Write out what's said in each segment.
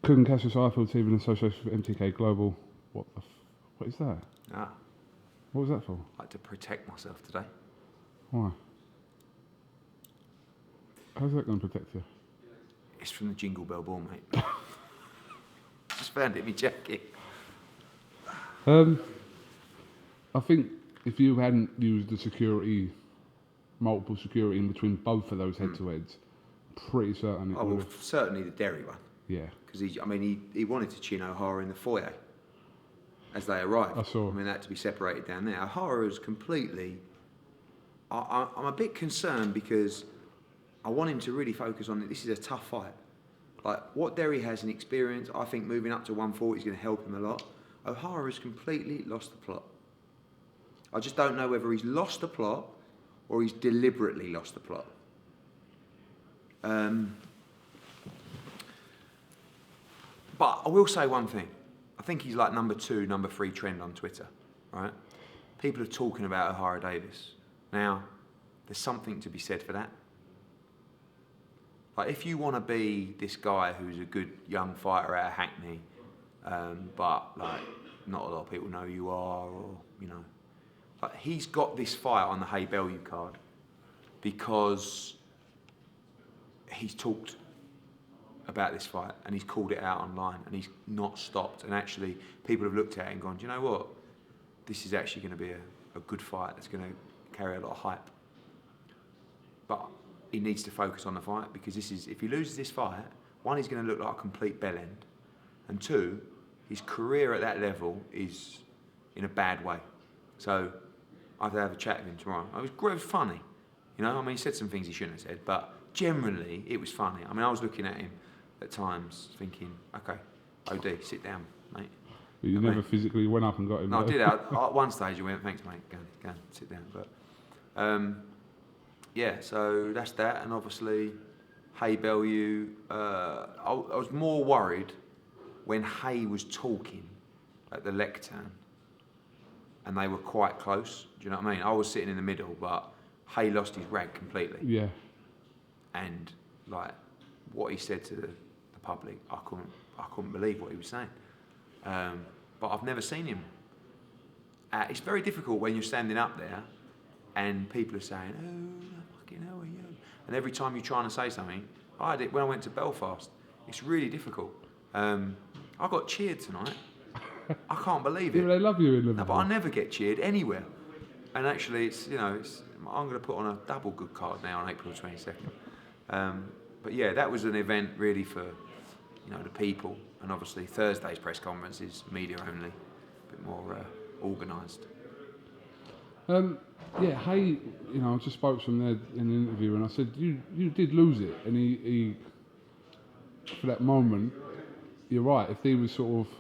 KUGAN CASSIUS Ifield team in association with MTK Global. What is that? Ah. What was that for? I had to protect myself today. Why? How's that going to protect you? It's from the Jingle Bell Ball, mate. Just found it in my jacket. I think if you hadn't used the multiple security in between both of those head-to-heads, pretty certain it would have... certainly the Derry one. Yeah. Because he wanted to chin O'Hara in the foyer as they arrived. I saw. I mean, that to be separated down there. O'Hara is completely... I'm a bit concerned because I want him to really focus on it. This is a tough fight. Like, what Derry has in experience, I think moving up to 140 is going to help him a lot. O'Hara has completely lost the plot. I just don't know whether he's lost the plot or he's deliberately lost the plot. But I will say one thing. I think he's like number 2, number 3 trend on Twitter, right? People are talking about O'Hara Davies. Now, there's something to be said for that. Like, if you want to be this guy who's a good young fighter out of Hackney, but like not a lot of people know who you are, or like, he's got this fight on the Haye-Bellew card because he's talked about this fight and he's called it out online and he's not stopped. And actually, people have looked at it and gone, do you know what? This is actually going to be a good fight that's going to carry a lot of hype. But he needs to focus on the fight because if he loses this fight, 1, he's going to look like a complete bellend, and 2, his career at that level is in a bad way. So I have to have a chat with him tomorrow. It was funny, he said some things he shouldn't have said, but generally it was funny. I was looking at him at times thinking, okay, OD, sit down, mate. But you never physically went up and got him. No, I did. At one stage I went, thanks, mate, go and sit down. But yeah, so that's that. And obviously, Haye-Bellew, I was more worried when Haye was talking at the lectern and they were quite close. Do you know what I mean? I was sitting in the middle, but Haye lost his rag completely. Yeah. And like what he said to the public, I couldn't believe what he was saying. But I've never seen him. It's very difficult when you're standing up there and people are saying, "Oh, fucking hell are you?" And every time you're trying to say something, I did when I went to Belfast. It's really difficult. I got cheered tonight. I can't believe it. Yeah, they love you in Liverpool. No, but I never get cheered anywhere. And actually, I'm going to put on a double good card now on April 22nd. But yeah, that was an event really for the people, and obviously Thursday's press conference is media only, a bit more organised. Yeah, Haye, I just spoke to him there in the interview, and I said, you did lose it, and he for that moment, you're right. If he was sort of,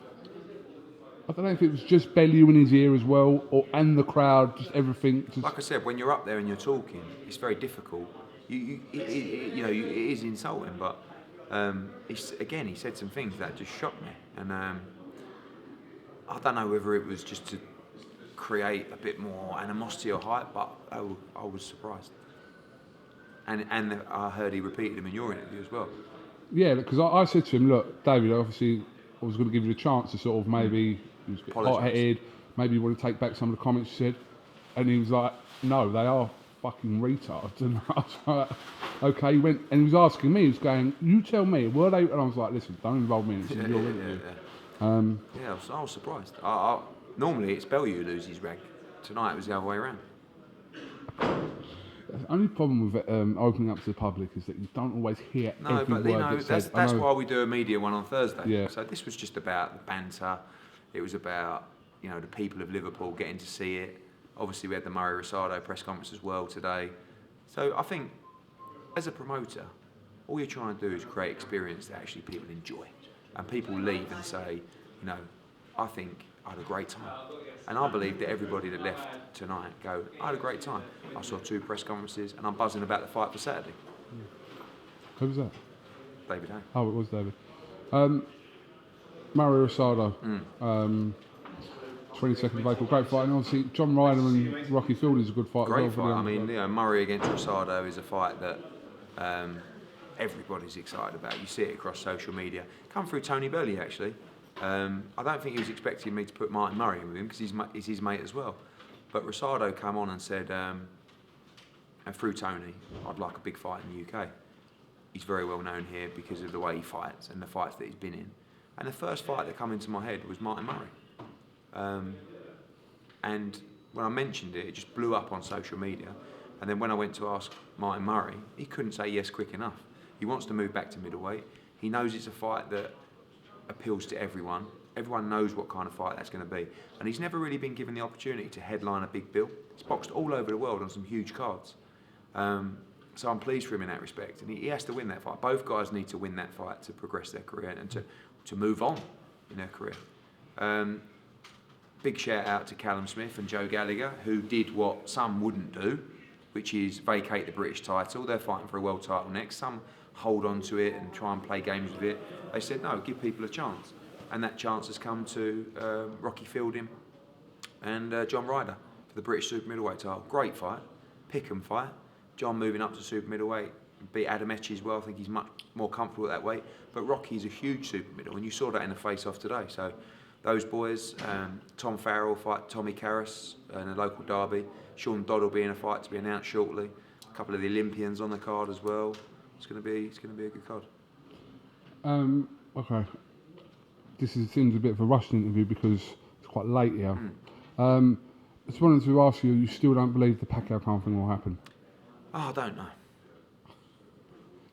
I don't know if it was just Bellew in his ear as well, and the crowd, just everything. Like I said, when you're up there and you're talking, it's very difficult. It is insulting, but he said some things that just shocked me, and I don't know whether it was just to create a bit more animosity or hype, but I was surprised. And I heard he repeated them in your interview as well. Yeah, because I said to him, look, David, obviously I was going to give you a chance to sort of maybe, he was a bit hot-headed, maybe you want to take back some of the comments you said, and he was like, no, they are fucking retards. And I was like, okay, he went, and he was asking me, he was going, you tell me, were they? And I was like, listen, don't involve me in this, your interview. Yeah, I was surprised. Normally it's Bellew who loses his rag. Tonight it was the other way around. The only problem with opening up to the public is that you don't always hear every word that's said. That's why we do a media one on Thursday. Yeah. So this was just about the banter. It was about the people of Liverpool getting to see it. Obviously we had the Murray Rosado press conference as well today. So I think as a promoter, all you're trying to do is create experience that actually people enjoy, and people leave and say, I think I had a great time. And I believe that everybody that left tonight I had a great time. I saw 2 press conferences and I'm buzzing about the fight for Saturday. Who was that? David Haye. Oh, it was David. Murray Rosado, 22nd of April, great fight. And obviously John Ryder and Rocky Field is a good fight. Great as well fight. Murray against Rosado is a fight that everybody's excited about. You see it across social media. Come through Tony Burley, actually. I don't think he was expecting me to put Martin Murray in with him because he's his mate as well. But Rosado came on and said, and through Tony, I'd like a big fight in the UK. He's very well known here because of the way he fights and the fights that he's been in. And the first fight that came into my head was Martin Murray. And when I mentioned it, it just blew up on social media. And then when I went to ask Martin Murray, he couldn't say yes quick enough. He wants to move back to middleweight. He knows it's a fight that appeals to everyone. Everyone knows what kind of fight that's going to be. And he's never really been given the opportunity to headline a big bill. He's boxed all over the world on some huge cards. So I'm pleased for him in that respect. And he has to win that fight. Both guys need to win that fight to progress their career and to move on in their career. Big shout out to Callum Smith and Joe Gallagher, who did what some wouldn't do, which is vacate the British title. They're fighting for a world title next. Some hold on to it and try and play games with it. They said, no, give people a chance. And that chance has come to Rocky Fielding and John Ryder for the British super middleweight title. Great fight, pick 'em fight. John moving up to super middleweight, beat Adam Etche as well. I think he's much more comfortable at that weight. But Rocky's a huge super middle, and you saw that in the face-off today. So those boys, Tom Farrell fight Tommy Karras in a local derby. Sean Dodd will be in a fight to be announced shortly. A couple of the Olympians on the card as well. It's going to be a good card. Okay. Seems a bit of a rushed interview because it's quite late here. I just wanted to ask you, you still don't believe the Pacquiao-Khan thing will happen? Oh, I don't know.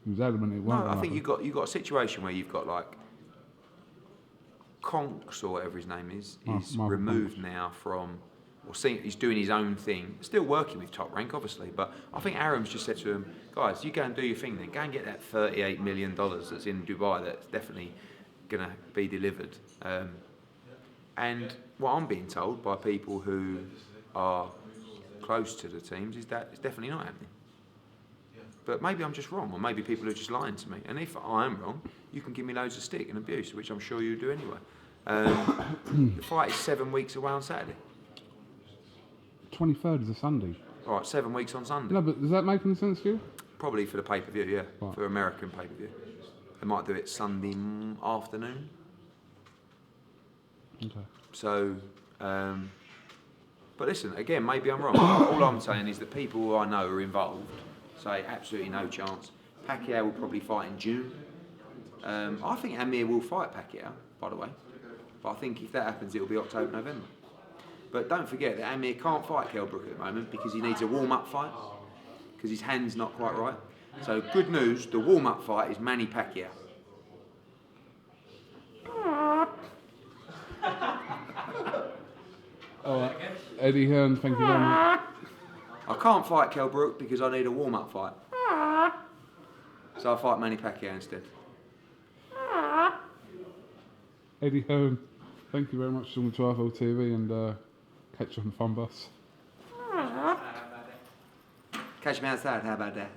He was adamant it won't. No, I think you've got a situation where you've got like Conks or whatever his name is removed now from, he's doing his own thing, still working with Top Rank obviously, but I think Aram's just said to him, guys, you go and do your thing then, go and get that $38 million that's in Dubai that's definitely going to be delivered. And what I'm being told by people who are close to the teams is that it's definitely not happening. But maybe I'm just wrong, or maybe people are just lying to me. And if I am wrong, you can give me loads of stick and abuse, which I'm sure you do anyway. The fight is 7 weeks away on Saturday. 23rd is a Sunday. All right, 7 weeks on Sunday. No, but does that make any sense to you? Probably for the pay-per-view, yeah. Right. For American pay-per-view. They might do it Sunday afternoon. Okay. So, but listen, again, maybe I'm wrong. All I'm saying is that people who I know are involved say absolutely no chance. Pacquiao will probably fight in June. I think Amir will fight Pacquiao, by the way. But I think if that happens, it will be October, November. But don't forget that Amir can't fight Kell Brook at the moment because he needs a warm-up fight, because his hand's not quite right. So good news, the warm-up fight is Manny Pacquiao. Eddie Hearn, thank you very much. I can't fight Kell Brook because I need a warm-up fight. So I fight Manny Pacquiao instead. Eddie Hearn, thank you very much for coming to RFL TV and catch you on the fun bus. Catch me outside, how about that?